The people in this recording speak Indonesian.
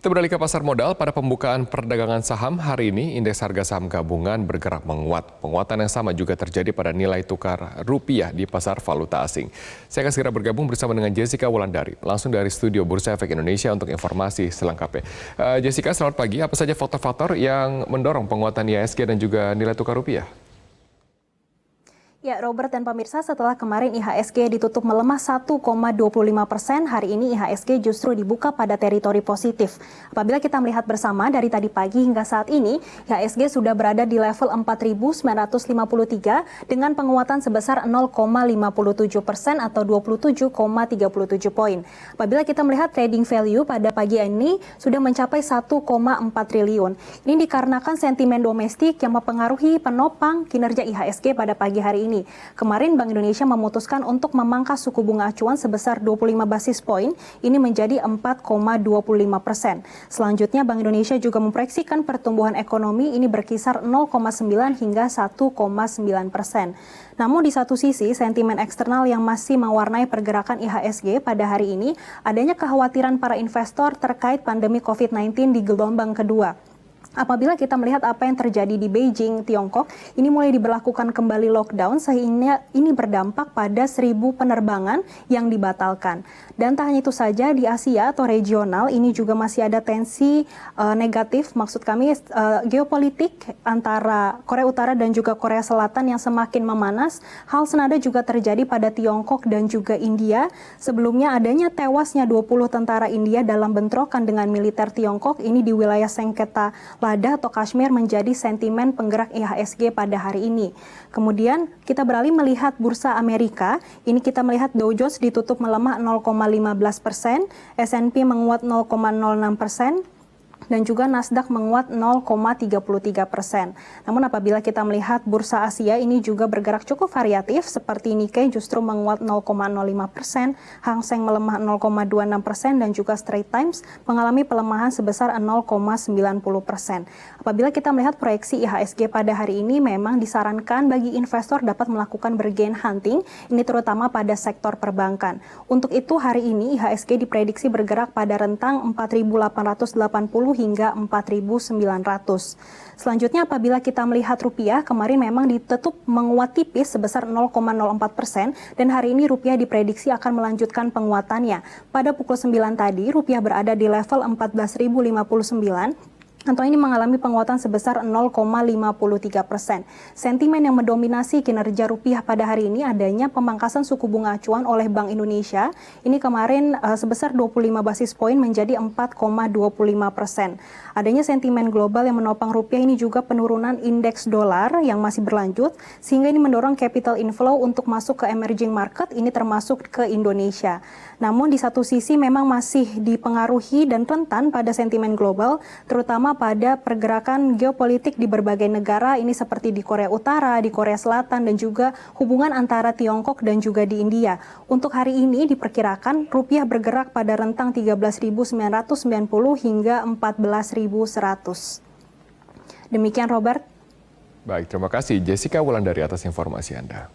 Kita beralih ke pasar modal. Pada pembukaan perdagangan saham hari ini, indeks harga saham gabungan bergerak menguat. Penguatan yang sama juga terjadi pada nilai tukar rupiah di pasar valuta asing. Saya akan segera bergabung bersama dengan Jessica Wulandari, langsung dari studio Bursa Efek Indonesia untuk informasi selengkapnya. Jessica, selamat pagi. Apa saja faktor-faktor yang mendorong penguatan IHSG dan juga nilai tukar rupiah? Ya, Robert dan pemirsa, setelah kemarin IHSG ditutup melemah 1,25%, hari ini IHSG justru dibuka pada teritori positif. Apabila kita melihat bersama dari tadi pagi hingga saat ini, IHSG sudah berada di level 4.953 dengan penguatan sebesar 0,57% atau 27,37 poin. Apabila kita melihat trading value pada pagi ini sudah mencapai 1,4 triliun. Ini dikarenakan sentimen domestik yang mempengaruhi penopang kinerja IHSG pada pagi hari ini. Kemarin Bank Indonesia memutuskan untuk memangkas suku bunga acuan sebesar 25 basis poin, ini menjadi 4,25%. Selanjutnya Bank Indonesia juga memproyeksikan pertumbuhan ekonomi ini berkisar 0,9 hingga 1,9%. Namun di satu sisi, sentimen eksternal yang masih mewarnai pergerakan IHSG pada hari ini, adanya kekhawatiran para investor terkait pandemi COVID-19 di gelombang kedua. Apabila kita melihat apa yang terjadi di Beijing, Tiongkok, ini mulai diberlakukan kembali lockdown sehingga ini berdampak pada 1.000 penerbangan yang dibatalkan. Dan tak hanya itu saja, di Asia atau regional ini juga masih ada tensi negatif, maksud kami geopolitik antara Korea Utara dan juga Korea Selatan yang semakin memanas. Hal senada juga terjadi pada Tiongkok dan juga India. Sebelumnya adanya tewasnya 20 tentara India dalam bentrokan dengan militer Tiongkok ini di wilayah sengketa Ladakh atau Kashmir menjadi sentimen penggerak IHSG pada hari ini. Kemudian kita beralih melihat bursa Amerika. Ini kita melihat Dow Jones ditutup melemah 0,15%, S&P menguat 0,06%. Dan juga Nasdaq menguat 0,33%. Namun apabila kita melihat bursa Asia ini juga bergerak cukup variatif, seperti Nikkei justru menguat 0,05%, Hang Seng melemah 0,26%, dan juga Straits Times mengalami pelemahan sebesar 0,90%. Apabila kita melihat proyeksi IHSG pada hari ini, memang disarankan bagi investor dapat melakukan bargain hunting, ini terutama pada sektor perbankan. Untuk itu hari ini IHSG diprediksi bergerak pada rentang 4.880 hingga 4.900. Selanjutnya apabila kita melihat rupiah, kemarin memang ditutup menguat tipis sebesar 0,04% dan hari ini rupiah diprediksi akan melanjutkan penguatannya. Pada pukul 9 tadi, rupiah berada di level 14.059. Atau ini mengalami penguatan sebesar 0,53%. Sentimen yang mendominasi kinerja rupiah pada hari ini adanya pemangkasan suku bunga acuan oleh Bank Indonesia. Ini kemarin sebesar 25 basis poin menjadi 4,25%. Adanya sentimen global yang menopang rupiah ini juga penurunan indeks dolar yang masih berlanjut, sehingga ini mendorong capital inflow untuk masuk ke emerging market, ini termasuk ke Indonesia. Namun di satu sisi memang masih dipengaruhi dan rentan pada sentimen global, terutama pada pergerakan geopolitik di berbagai negara, ini seperti di Korea Utara, di Korea Selatan, dan juga hubungan antara Tiongkok dan juga di India. Untuk hari ini diperkirakan rupiah bergerak pada rentang 13.990 hingga 14.100. Demikian Robert. Baik, terima kasih Jessica Wulandari atas informasi Anda.